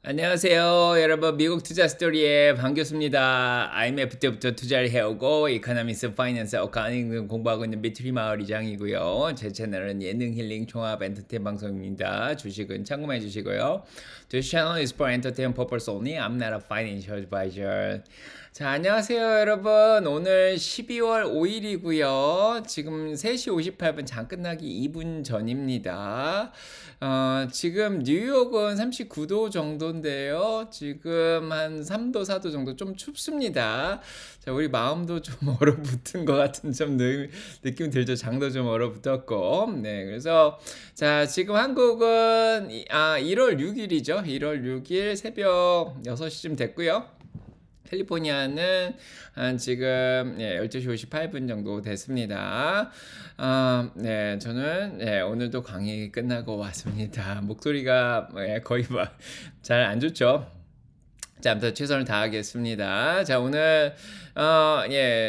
안녕하세요. 여러분, 미국 투자 스토리의 반갑습니다. IMF 때부터 투자를 해오고 이코노미스, 파이낸스, 어카운팅 등 공부하고 있는 비트리 마을 이장이고요. 제 채널은 예능 힐링 종합 엔터테인 방송입니다. 주식은 참고해 주시고요. This channel is for entertainment purpose only. I'm not a financial advisor. 자, 안녕하세요, 여러분. 오늘 12월 5일이고요. 지금 3시 58분, 장 끝나기 2분 전입니다. 지금 뉴욕은 39도 정도인데요. 지금 한 3도, 4도 정도 좀 춥습니다. 자, 우리 마음도 좀 얼어붙은 것 같은 좀 느낌 들죠. 장도 좀 얼어붙었고. 네, 그래서 자, 지금 한국은 1월 6일이죠. 1월 6일 새벽 6시쯤 됐고요. 캘리포니아는 한 지금 12시 58분 정도 됐습니다. 네, 저는 오늘도 강의 끝나고 왔습니다. 목소리가 거의 잘 안 좋죠. 자, 아무튼 최선을 다하겠습니다. 자, 오늘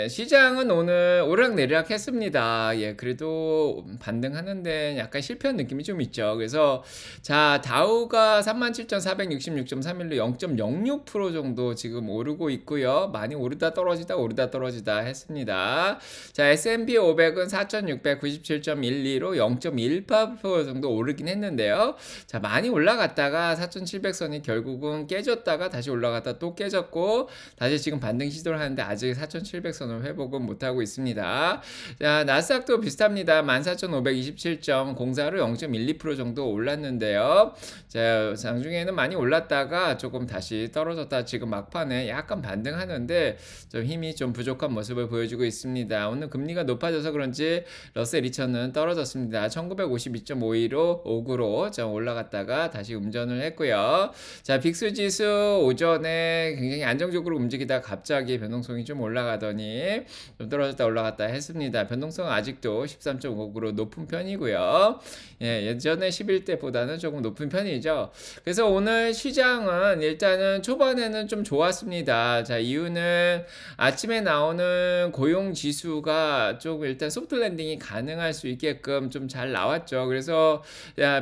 시장은 오늘 오르락내리락 했습니다. 그래도 반등하는데 약간 실패한 느낌이 좀 있죠. 그래서 자, 다우가 37,466.31로 0.06% 정도 지금 오르고 있고요. 많이 오르다 떨어지다 했습니다. 자, S&P 500은 4,697.12로 0.18% 정도 오르긴 했는데요. 자, 많이 올라갔다가 4,700선이 결국은 깨졌다가 다시 올라갔다 또 깨졌고 다시 지금 반등 시도를 하는데 아직 4,700선을 회복은 못하고 있습니다. 자, 나스닥도 비슷합니다. 14,527.04로 0.12% 정도 올랐는데요. 자, 장중에는 많이 올랐다가 조금 다시 떨어졌다 지금 막판에 약간 반등하는데 좀 힘이 좀 부족한 모습을 보여주고 있습니다. 오늘 금리가 높아져서 그런지 러셀 2000은 떨어졌습니다. 1952.52로 5구로 좀 올라갔다가 다시 음전을 했고요. 자, 빅스 지수 오전에 굉장히 안정적으로 움직이다 갑자기 변동성이 좀 올라가더니 좀 떨어졌다 올라갔다 했습니다. 변동성은 아직도 13.5구로 높은 편이고요. 예전에 11대보다는 조금 높은 편이죠. 그래서 오늘 시장은 일단은 초반에는 좀 좋았습니다. 자, 이유는 아침에 나오는 고용 지수가 조금 일단 소프트 랜딩이 가능할 수 있게끔 좀 잘 나왔죠. 그래서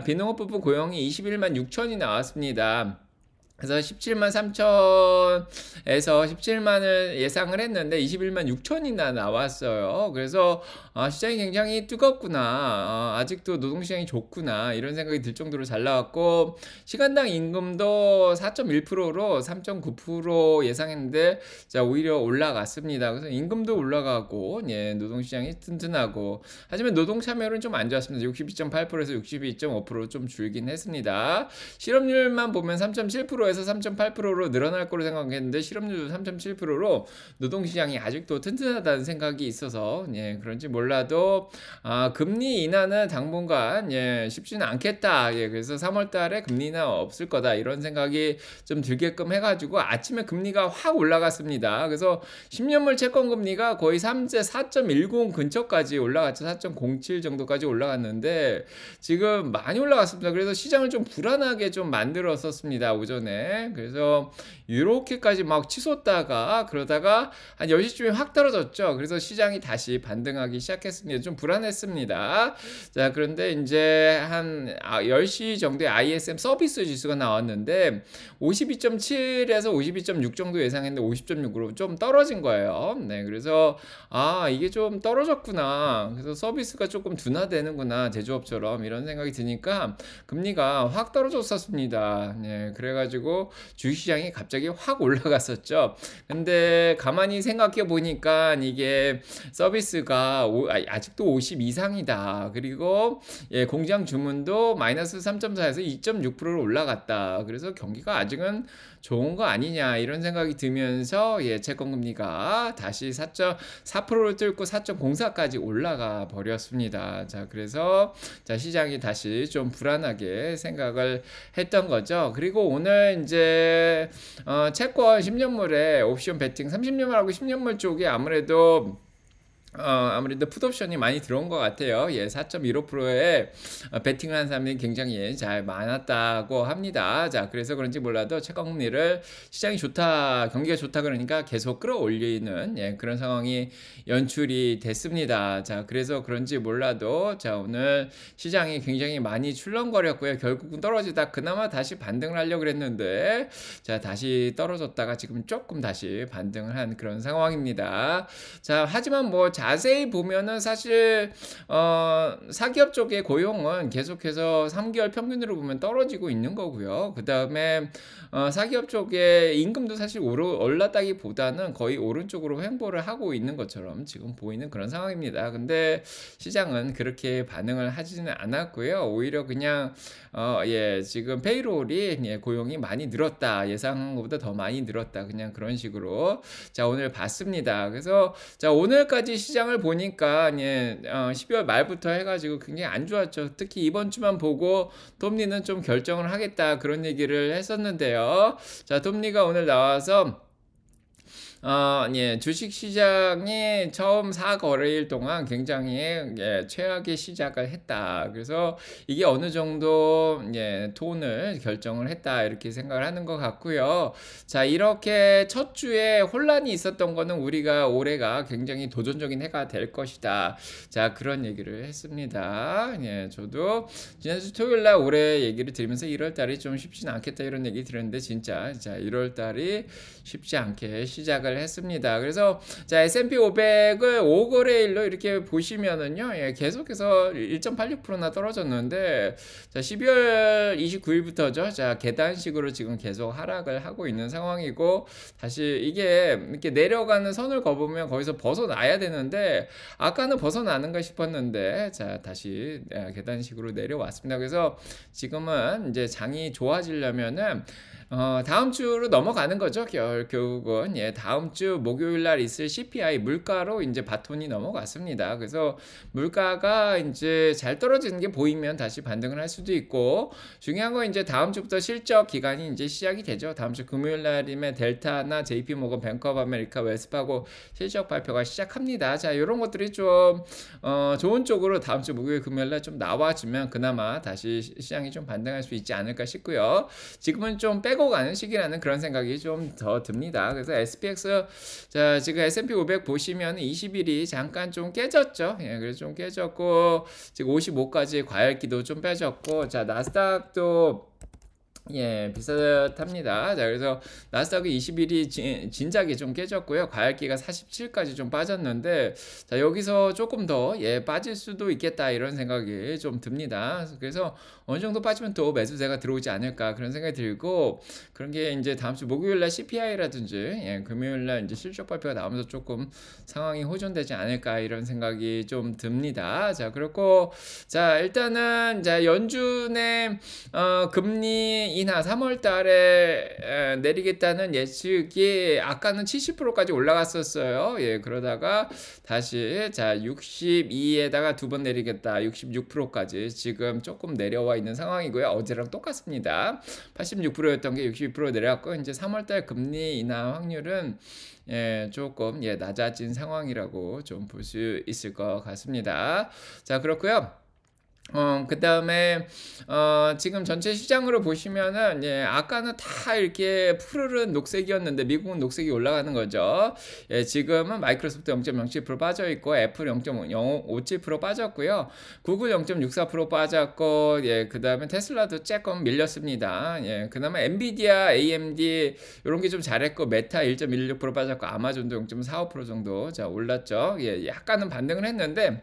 비농업 부분 고용이 21만 6천이 나왔습니다. 그래서 17만 3천에서 17만을 예상을 했는데 21만 6천이나 나왔어요. 그래서 시장이 굉장히 뜨겁구나. 아직도 노동시장이 좋구나. 이런 생각이 들 정도로 잘 나왔고 시간당 임금도 4.1%로 3.9% 예상했는데 자, 오히려 올라갔습니다. 그래서 임금도 올라가고 노동시장이 튼튼하고 하지만 노동 참여율은 좀 안 좋았습니다. 62.8%에서 62.5% 좀 줄긴 했습니다. 실업률만 보면 3.7%에서 3.8%로 늘어날 거로 생각했는데 실업률도 3.7%로 노동시장이 아직도 튼튼하다는 생각이 있어서 그런지 몰라도 금리 인하는 당분간 쉽지는 않겠다. 그래서 3월달에 금리 인하 없을 거다 이런 생각이 좀 들게끔 해가지고 아침에 금리가 확 올라갔습니다. 그래서 10년물 채권 금리가 거의 3제 4.10 근처까지 올라갔죠. 4.07 정도까지 올라갔는데 지금 많이 올라갔습니다. 그래서 시장을 좀 불안하게 좀 만들었었습니다. 오전에. 그래서 이렇게까지 막 치솟다가 그러다가 한 10시쯤에 확 떨어졌죠. 그래서 시장이 다시 반등하기 시작했습니다. 좀 불안했습니다. 자, 그런데 이제 한 10시 정도에 ISM 서비스 지수가 나왔는데 52.7에서 52.6 정도 예상했는데 50.6으로 좀 떨어진 거예요. 네, 그래서 이게 좀 떨어졌구나. 그래서 서비스가 조금 둔화되는구나. 제조업처럼 이런 생각이 드니까 금리가 확 떨어졌었습니다. 네, 그래가지고 주식시장이 갑자기 확 올라갔었죠. 근데 가만히 생각해 보니까 이게 서비스가 아직도 50 이상이다. 그리고 공장 주문도 마이너스 3.4에서 2.6%로 올라갔다. 그래서 경기가 아직은 좋은 거 아니냐 이런 생각이 들면서 채권금리가 다시 4.4%를 뚫고 4.04까지 올라가 버렸습니다. 자, 그래서 자, 시장이 다시 좀 불안하게 생각을 했던 거죠. 그리고 오늘 이제 채권 10년물에 옵션 베팅 30년물하고 10년물 쪽이 아무래도 아무래도 풋옵션이 많이 들어온 것 같아요. 예, 4.15%에 베팅을 한 사람들이 굉장히 잘 많았다고 합니다. 자, 그래서 그런지 몰라도 채권금리를 시장이 좋다, 경기가 좋다 그러니까 계속 끌어올리는 예, 그런 상황이 연출이 됐습니다. 자, 그래서 그런지 몰라도 자, 오늘 시장이 굉장히 많이 출렁거렸고요. 결국은 떨어지다 그나마 다시 반등을 하려고 그랬는데 자, 다시 떨어졌다가 지금 조금 다시 반등을 한 그런 상황입니다. 자, 하지만 뭐 자세히 보면은 사실 사기업 쪽의 고용은 계속해서 3개월 평균으로 보면 떨어지고 있는 거고요. 그 다음에 사기업 쪽의 임금도 사실 올랐다기보다는 거의 오른쪽으로 횡보를 하고 있는 것처럼 지금 보이는 그런 상황입니다. 근데 시장은 그렇게 반응을 하지는 않았고요. 오히려 그냥 예, 지금 페이롤이 예, 고용이 많이 늘었다. 예상한 것보다 더 많이 늘었다. 그냥 그런 식으로 자, 오늘 봤습니다. 그래서 자, 오늘까지 시장을 보니까 예, 12월 말부터 해가지고 굉장히 안 좋았죠. 특히 이번 주만 보고 톱니는 좀 결정을 하겠다 그런 얘기를 했었는데요. 자, 톱니가 오늘 나와서 예, 주식 시장이 처음 4거래일 동안 굉장히 예, 최악의 시작을 했다. 그래서 이게 어느 정도 예, 톤을 결정을 했다. 이렇게 생각을 하는 것 같고요. 자, 이렇게 첫 주에 혼란이 있었던 거는 우리가 올해가 굉장히 도전적인 해가 될 것이다. 자, 그런 얘기를 했습니다. 예, 저도 지난주 토요일 날 올해 얘기를 드리면서 1월 달이 좀 쉽지는 않겠다 이런 얘기 드렸는데 진짜 자, 1월 달이 쉽지 않게 시작을 했습니다. 그래서 자, S&P 500을 5거래일로 이렇게 보시면은요, 예, 계속해서 1.86%나 떨어졌는데, 자, 12월 29일부터죠. 자, 계단식으로 지금 계속 하락을 하고 있는 상황이고, 다시 이게 이렇게 내려가는 선을 거보면 거기서 벗어나야 되는데, 아까는 벗어나는가 싶었는데, 자, 다시 계단식으로 내려왔습니다. 그래서 지금은 이제 장이 좋아지려면은, 다음 주로 넘어가는 거죠. 결국은 예, 다음 주 목요일 날 있을 CPI 물가로 이제 바톤이 넘어갔습니다. 그래서 물가가 이제 잘 떨어지는 게 보이면 다시 반등을 할 수도 있고 중요한 건 이제 다음 주부터 실적 기간이 이제 시작이 되죠. 다음 주 금요일 날이면 델타나 JP 모건, 뱅크 오브 아메리카, 웰스파고 실적 발표가 시작합니다. 자, 이런 것들이 좀 좋은 쪽으로 다음 주 목요일 금요일 날 좀 나와주면 그나마 다시 시장이 좀 반등할 수 있지 않을까 싶고요. 지금은 좀 빼고 가는 시기라는 그런 생각이 좀 더 듭니다. 그래서 SPX 자, 지금 S&P 500 보시면 20일이 잠깐 좀 깨졌죠. 예, 그래서 좀 깨졌고 지금 55까지 과열기도 좀 빼졌고 자, 나스닥도 예, 비슷합니다. 자, 그래서 나스닥은 21이 진작에 좀 깨졌고요. 과열기가 47까지 좀 빠졌는데, 자, 여기서 조금 더, 예, 빠질 수도 있겠다, 이런 생각이 좀 듭니다. 그래서 어느 정도 빠지면 또 매수세가 들어오지 않을까, 그런 생각이 들고, 그런 게 이제 다음 주 목요일날 CPI라든지, 예, 금요일날 이제 실적 발표가 나오면서 조금 상황이 호전되지 않을까, 이런 생각이 좀 듭니다. 자, 그렇고, 자, 일단은, 자, 연준의, 금리 인하 3월 달에 내리겠다는 예측이 아까는 70%까지 올라갔었어요. 예, 그러다가 다시 자, 62에다가 두 번 내리겠다. 66%까지 지금 조금 내려와 있는 상황이고요. 어제랑 똑같습니다. 86%였던 게 62% 내려갔고 이제 3월 달 금리 인하 확률은 예, 조금 예, 낮아진 상황이라고 좀 볼 수 있을 것 같습니다. 자, 그렇고요. 그 다음에, 지금 전체 시장으로 보시면은, 예, 아까는 다 이렇게 푸르른 녹색이었는데, 미국은 녹색이 올라가는 거죠. 예, 지금은 마이크로소프트 0.07% 빠져있고, 애플 0.057% 빠졌고요. 구글 0.64% 빠졌고, 예, 그 다음에 테슬라도 조금 밀렸습니다. 예, 그 다음에 엔비디아, AMD, 요런 게 좀 잘했고, 메타 1.16% 빠졌고, 아마존도 0.45% 정도, 자, 올랐죠. 예, 약간은 반등을 했는데,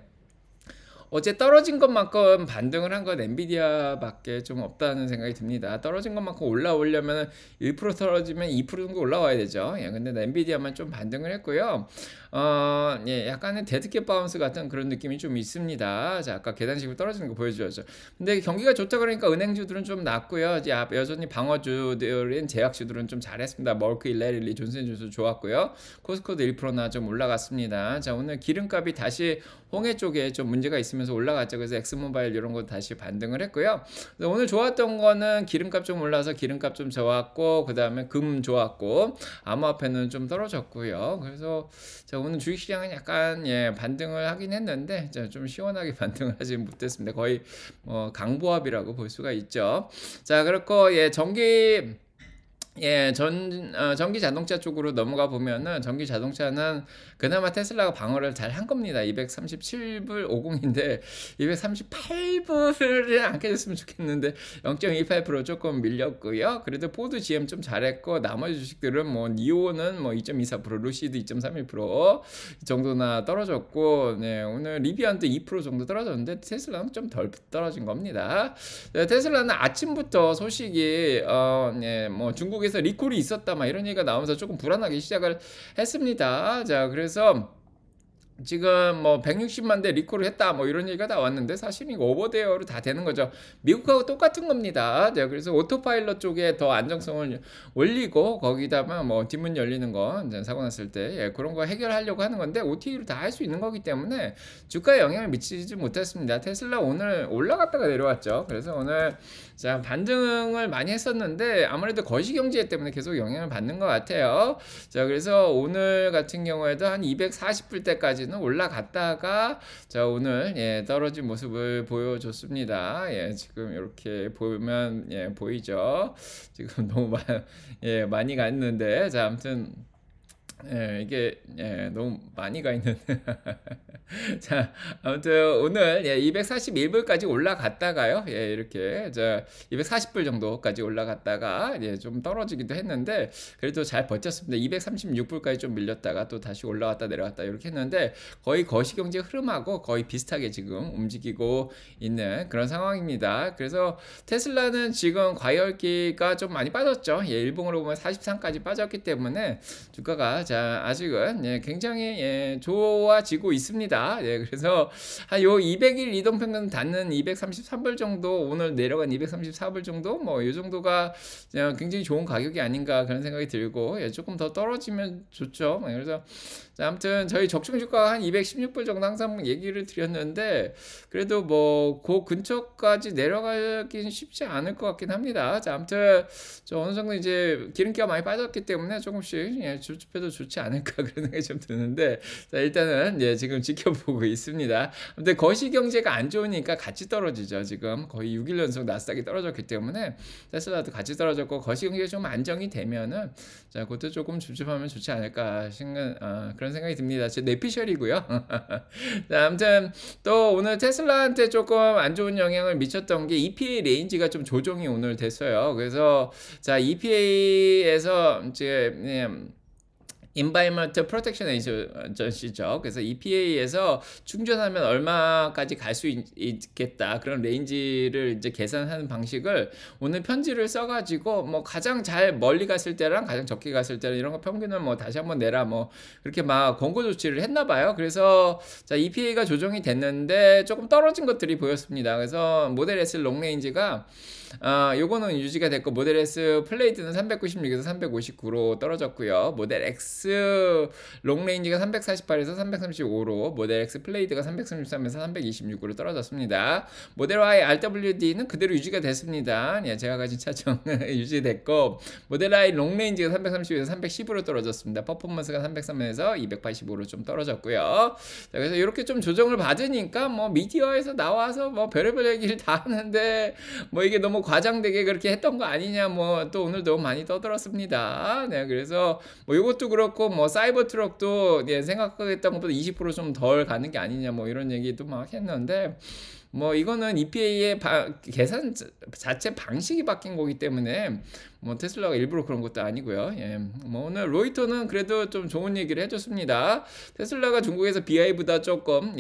어제 떨어진 것만큼 반등을 한 건 엔비디아밖에 좀 없다는 생각이 듭니다. 떨어진 것만큼 올라오려면 1% 떨어지면 2% 정도 올라와야 되죠. 예, 근데 엔비디아만 좀 반등을 했고요. 예, 약간의 데드캣 바운스 같은 그런 느낌이 좀 있습니다. 자, 아까 계단식으로 떨어지는 거 보여주었죠. 근데 경기가 좋다 그러니까 은행주들은 좀 낮고요. 여전히 방어주들인 제약주들은 좀 잘했습니다. 멀크, 일레릴리, 존슨존슨 좋았고요. 코스코도 1%나 좀 올라갔습니다. 자, 오늘 기름값이 다시 홍해 쪽에 좀 문제가 있습니다. 받치면서 올라갔죠. 그래서 엑스모바일 이런 거 다시 반등을 했고요. 그래서 오늘 좋았던 거는 기름값 좀 올라서 기름값 좀 좋았고, 그 다음에 금 좋았고, 암호화폐는 좀 떨어졌고요. 그래서 자, 오늘 주식시장은 약간 반등을 하긴 했는데 좀 시원하게 반등을 하지 못했습니다. 거의 강보합이라고 볼 수가 있죠. 자, 그렇고 전기 자동차 쪽으로 넘어가 보면은 전기 자동차는 그나마 테슬라가 방어를 잘 한 겁니다. 237불 50인데 238불을 안 깨졌으면 좋겠는데 0.28% 조금 밀렸고요. 그래도 포드 GM 좀 잘했고, 나머지 주식들은 뭐 니오는 뭐 2.24%, 루시드 2.31% 정도나 떨어졌고, 오늘 리비안도 2% 정도 떨어졌는데 테슬라는 좀 덜 떨어진 겁니다. 테슬라는 아침부터 소식이 뭐 중국에 에서 리콜이 있었다 막 이런 얘기가 나오면서 조금 불안하게 시작을 했습니다. 자, 그래서 지금 뭐 160만 대 리콜을 했다 뭐 이런 얘기가 나왔는데 사실 이거 오버데어로 다 되는 거죠. 미국하고 똑같은 겁니다. 자, 그래서 오토파일럿 쪽에 더 안정성을 올리고, 거기다가 뭐 뒷문 열리는 거 이제 사고 났을 때 그런 거 해결하려고 하는 건데 OTA로 다 할 수 있는 거기 때문에 주가에 영향을 미치지 못했습니다. 테슬라 오늘 올라갔다가 내려왔죠. 그래서 오늘 자, 반등을 많이 했었는데 아무래도 거시경제 때문에 계속 영향을 받는 것 같아요. 자, 그래서 오늘 같은 경우에도 한 240불대까지는 올라갔다가 자, 오늘 떨어진 모습을 보여줬습니다. 지금 이렇게 보면 보이죠. 지금 너무 많이 갔는데, 자, 아무튼 이게 너무 많이 가 있는 자, 아무튼 오늘 241불까지 올라갔다가요, 이렇게 240불 정도까지 올라갔다가 좀 떨어지기도 했는데 그래도 잘 버텼습니다. 236불까지 좀 밀렸다가 또 다시 올라왔다 내려왔다 이렇게 했는데 거의 거시경제 흐름하고 거의 비슷하게 지금 움직이고 있는 그런 상황입니다. 그래서 테슬라는 지금 과열기가 좀 많이 빠졌죠. 일봉으로 보면 43까지 빠졌기 때문에 주가가 자, 아직은 굉장히 좋아지고 있습니다. 그래서 한 요 200일 이동평균 닿는 233불 정도, 오늘 내려간 234불 정도, 뭐 이 정도가 굉장히 좋은 가격이 아닌가 그런 생각이 들고, 조금 더 떨어지면 좋죠. 그래서 자, 아무튼 저희 적중 주가가 한 216불 정도 항상 얘기를 드렸는데 그래도 뭐 그 근처까지 내려가긴 쉽지 않을 것 같긴 합니다. 자, 아무튼 어느 정도 이제 기름기가 많이 빠졌기 때문에 조금씩 주춤해도 좋지 않을까 그런 생각이 좀 드는데, 자, 일단은 지금 지켜보고 있습니다. 근데 거시경제가 안 좋으니까 같이 떨어지죠. 지금 거의 6일 연속 나스닥이 떨어졌기 때문에 테슬라도 같이 떨어졌고, 거시경제가 좀 안정이 되면은 자, 그것도 조금 줍줍하면 좋지 않을까 그런 생각이 듭니다. 제 뇌피셜이고요. 자, 아무튼 또 오늘 테슬라한테 조금 안 좋은 영향을 미쳤던 게 EPA 레인지가 좀 조정이 오늘 됐어요. 그래서 자, EPA에서 이제 Environmental Protection Agency죠. 그래서 EPA에서 충전하면 얼마까지 갈 수 있겠다, 그런 레인지를 이제 계산하는 방식을 오늘 편지를 써가지고 뭐 가장 잘 멀리 갔을 때랑 가장 적게 갔을 때랑 이런 거 평균을 뭐 다시 한번 내라 뭐 그렇게 막 권고 조치를 했나봐요. 그래서 자, EPA가 조정이 됐는데 조금 떨어진 것들이 보였습니다. 그래서 모델 S 롱레인지가 요거는 유지가 됐고, 모델 S 플레이드는 396에서 359로 떨어졌고요. 모델 X 롱레인지가 348에서 335로, 모델 X 플레이드가 333에서 326으로 떨어졌습니다. 모델 Y RWD는 그대로 유지가 됐습니다. 제가 가진 차종 유지됐고, 모델 Y 롱레인지가 330에서 310으로 떨어졌습니다. 퍼포먼스가 303에서 285로 좀 떨어졌고요. 자, 그래서 이렇게 좀 조정을 받으니까 뭐 미디어에서 나와서 뭐 별의별 얘기를 다 하는데 뭐 이게 너무 과장되게 그렇게 했던 거 아니냐, 뭐 또 오늘도 많이 떠들었습니다. 그래서 뭐 이것도 그렇고, 뭐 사이버 트럭도 생각했던 것보다 20% 좀 덜 가는 게 아니냐, 뭐 이런 얘기도 막 했는데, 뭐 이거는 EPA의 계산 자체 방식이 바뀐 거기 때문에 뭐 테슬라가 일부러 그런 것도 아니고요. 뭐 오늘 로이터는 그래도 좀 좋은 얘기를 해줬습니다. 테슬라가 중국에서 BY보다 조금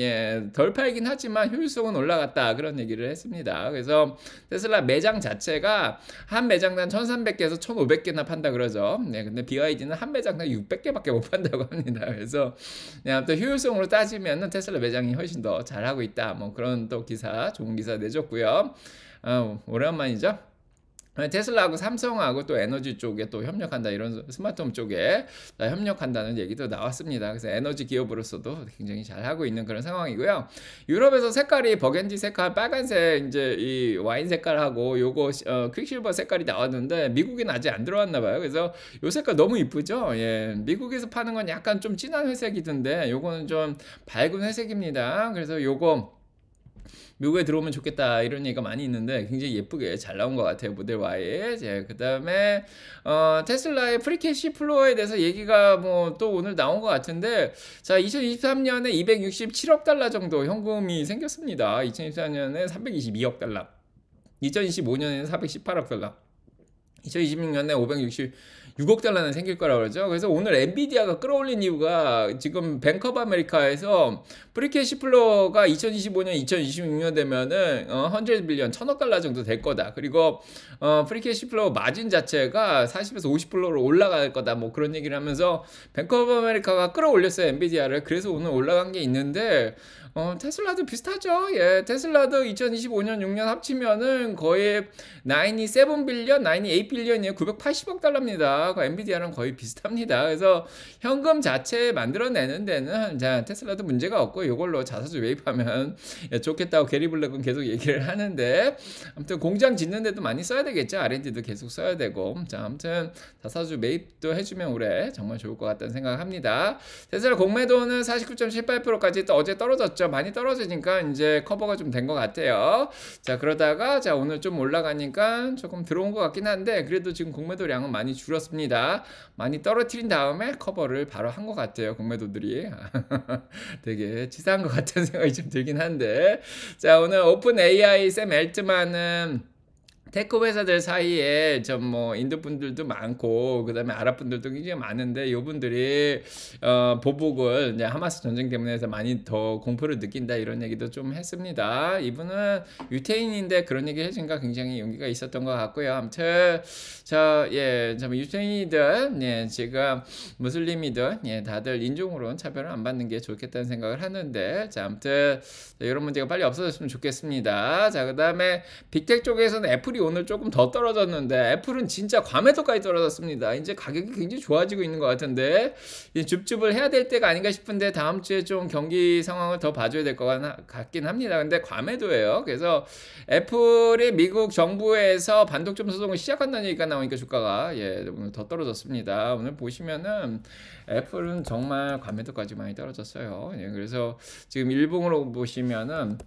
덜 팔긴 하지만 효율성은 올라갔다, 그런 얘기를 했습니다. 그래서 테슬라 매장 자체가 한 매장당 1300개에서 1500개나 판다 그러죠. 근데 BYD는 한 매장당 600개밖에 못 판다고 합니다. 그래서 또 효율성으로 따지면 테슬라 매장이 훨씬 더 잘하고 있다, 뭐 그런 또 기사, 좋은 기사 내줬고요. 오랜만이죠. 테슬라하고 삼성하고 또 에너지 쪽에 또 협력한다, 이런 스마트홈 쪽에 협력한다는 얘기도 나왔습니다. 그래서 에너지 기업으로서도 굉장히 잘 하고 있는 그런 상황이고요. 유럽에서 색깔이 버건디 색깔, 빨간색 이제 이 와인 색깔하고 요거 퀵실버 색깔이 나왔는데 미국엔 아직 안 들어왔나 봐요. 그래서 요 색깔 너무 이쁘죠. 예, 미국에서 파는 건 약간 좀 진한 회색이던데 요거는 좀 밝은 회색입니다. 그래서 요거 미국에 들어오면 좋겠다, 이런 얘기가 많이 있는데 굉장히 예쁘게 잘 나온 것 같아요, 모델 Y. 그 다음에 테슬라의 프리캐시 플로어에 대해서 얘기가 뭐 또 오늘 나온 것 같은데, 자 2023년에 267억 달러 정도 현금이 생겼습니다. 2024년에 322억 달러, 2025년에는 418억 달러, 2026년에 566억 달러는 생길 거라고 그러죠. 그래서 오늘 엔비디아가 끌어올린 이유가 지금 뱅크 오브 아메리카에서 프리캐시 플로어가 2025년, 2026년 되면은 100 빌리언, 1000억 달러 정도 될 거다. 그리고 프리캐시 플로어 마진 자체가 40에서 50%로 올라갈 거다, 뭐 그런 얘기를 하면서 뱅크 오브 아메리카가 끌어올렸어요, 엔비디아를. 그래서 오늘 올라간 게 있는데, 테슬라도 비슷하죠. 예, 테슬라도 2025년 6년 합치면은 거의 97 빌리언, 98 빌리언이에요. 980억 달러입니다. 그 엔비디아랑 거의 비슷합니다. 그래서 현금 자체 만들어내는 데는 자 테슬라도 문제가 없고, 이걸로 자사주 매입하면 좋겠다고 게리 블랙은 계속 얘기를 하는데, 아무튼 공장 짓는 데도 많이 써야 되겠죠. R&D도 계속 써야 되고. 자, 아무튼 자사주 매입도 해주면 올해 정말 좋을 것 같다는 생각을 합니다. 테슬라 공매도는 49.78%까지 또 어제 떨어졌죠. 많이 떨어지니까 이제 커버가 좀 된 것 같아요. 자, 그러다가 자 오늘 좀 올라가니까 조금 들어온 것 같긴 한데, 그래도 지금 공매도량은 많이 줄었습니다. 많이 떨어뜨린 다음에 커버를 바로 한 것 같아요, 공매도들이. 되게 치사한 것 같은 생각이 좀 들긴 한데, 자 오늘 오픈 AI 샘 엘트만은 테크 회사들 사이에 좀 뭐 인도 분들도 많고, 그 다음에 아랍 분들도 굉장히 많은데, 요분들이 보복을 이제 하마스 전쟁 때문에 해서 많이 더 공포를 느낀다, 이런 얘기도 좀 했습니다. 이분은 유태인인데 그런 얘기 해주니까 굉장히 용기가 있었던 것 같고요. 아무튼 참 유태인이든 지금 무슬림이든 다들 인종으로는 차별을 안 받는 게 좋겠다는 생각을 하는데, 자 아무튼 이런 문제가 빨리 없어졌으면 좋겠습니다. 자, 그 다음에 빅텍 쪽에서는 애플이 오늘 조금 더 떨어졌는데, 애플은 진짜 과매도까지 떨어졌습니다. 이제 가격이 굉장히 좋아지고 있는 것 같은데, 줍줍을 해야 될 때가 아닌가 싶은데, 다음 주에 좀 경기 상황을 더 봐줘야 될 것 같긴 합니다. 근데 과매도예요. 그래서 애플이 미국 정부에서 반독점 소송을 시작한다는 얘기가 나오니까 주가가 오늘 더 떨어졌습니다. 오늘 보시면은 애플은 정말 과매도까지 많이 떨어졌어요. 그래서 지금 일봉으로 보시면은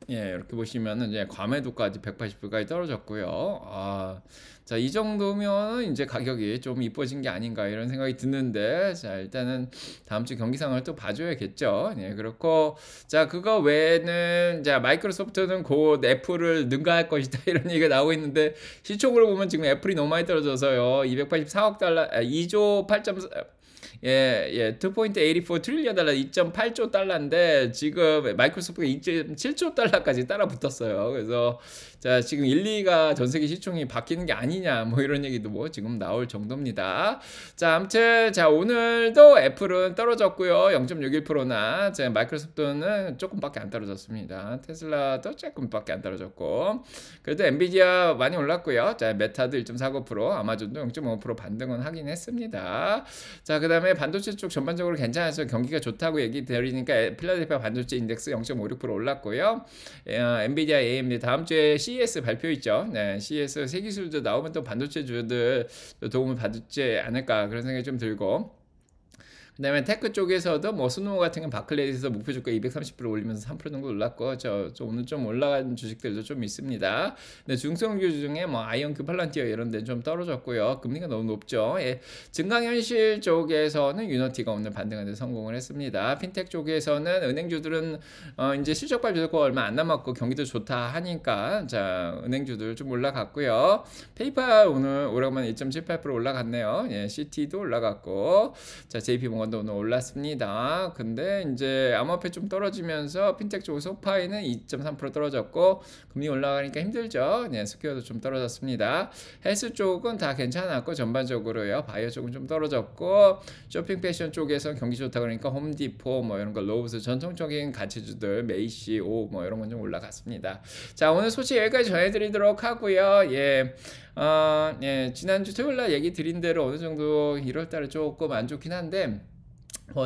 이렇게 보시면은 이제 과매도까지 180불까지 떨어졌고요. 자, 이 정도면 이제 가격이 좀 이뻐진 게 아닌가, 이런 생각이 드는데, 자, 일단은 다음 주 경기 상황을 또 봐줘야겠죠. 그렇고, 자, 그거 외에는, 자, 마이크로소프트는 곧 애플을 능가할 것이다, 이런 얘기가 나오고 있는데, 시총으로 보면 지금 애플이 너무 많이 떨어져서요. 284억 달러, 2조 8.4, 2.84 트릴리언 달러, 2.8조 달러인데 지금 마이크로소프트가 2.7조 달러까지 따라 붙었어요. 그래서 자 지금 1, 2가 전 세계 시총이 바뀌는 게 아니냐, 뭐 이런 얘기도 뭐 지금 나올 정도입니다. 자 아무튼 자 오늘도 애플은 떨어졌고요, 0.61%나 자 마이크로소프트는 조금밖에 안 떨어졌습니다. 테슬라도 조금밖에 안 떨어졌고, 그래도 엔비디아 많이 올랐고요. 자 메타도 1.49%, 아마존도 0.5% 반등은 하긴 했습니다. 자 그 다음에 반도체 쪽 전반적으로 괜찮아서 경기가 좋다고 얘기 드리니까 필라델피아 반도체 인덱스 0.56% 올랐고요. 엔비디아, AMD 다음 주에 CES 발표 있죠. CES 새 기술도 나오면 또 반도체주들 도움을 받지 않을까, 그런 생각이 좀 들고, 그 다음에 테크 쪽에서도 뭐 스노우 같은 건 바클레이에서 목표 주가 230% 올리면서 3% 정도 올랐고, 오늘 좀 올라간 주식들도 좀 있습니다. 근데 중소형주 중에 뭐 아이언큐, 팔란티어 이런 데는 좀 떨어졌고요. 금리가 너무 높죠. 증강현실 쪽에서는 유너티가 오늘 반등하는 데 성공을 했습니다. 핀텍 쪽에서는 은행주들은 이제 실적 발표가 얼마 안 남았고 경기도 좋다 하니까 자 은행주들 좀 올라갔고요. 페이팔 오늘 오래간만에 2.78% 올라갔네요. CT도 올라갔고, 자 JP모건 건도 오늘 올랐습니다. 근데 이제 암호화폐 좀 떨어지면서 핀텍 쪽 소파이는 2.3% 떨어졌고 금리 올라가니까 힘들죠. 네, 스퀘어도 좀 떨어졌습니다. 헬스 쪽은 다 괜찮았고 전반적으로요. 바이오 쪽은 좀 떨어졌고 쇼핑 패션 쪽에서 경기 좋다 그러니까 홈디포 뭐 이런 거 로브스 전통적인 가치주들 메이시 오 뭐 이런 건 좀 올라갔습니다. 자, 오늘 소식 여기까지 전해드리도록 하고요. 예, 지난주 토요일날 얘기 드린 대로 어느 정도 1월달에 조금 안 좋긴 한데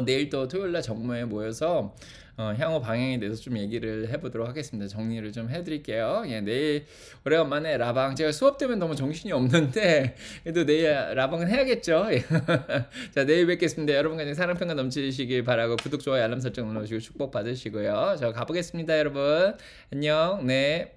내일 또 토요일날 정모에 모여서 향후 방향에 대해서 좀 얘기를 해보도록 하겠습니다. 정리를 좀 해드릴게요. 예, 내일 오래간만에 라방 제가 수업 때문에 너무 정신이 없는데 그래도 내일 라방은 해야겠죠. 자, 내일 뵙겠습니다. 여러분 간에 사랑평가 넘치시길 바라고 구독, 좋아요, 알람 설정 눌러주시고 축복 받으시고요. 저 가보겠습니다, 여러분. 안녕. 네.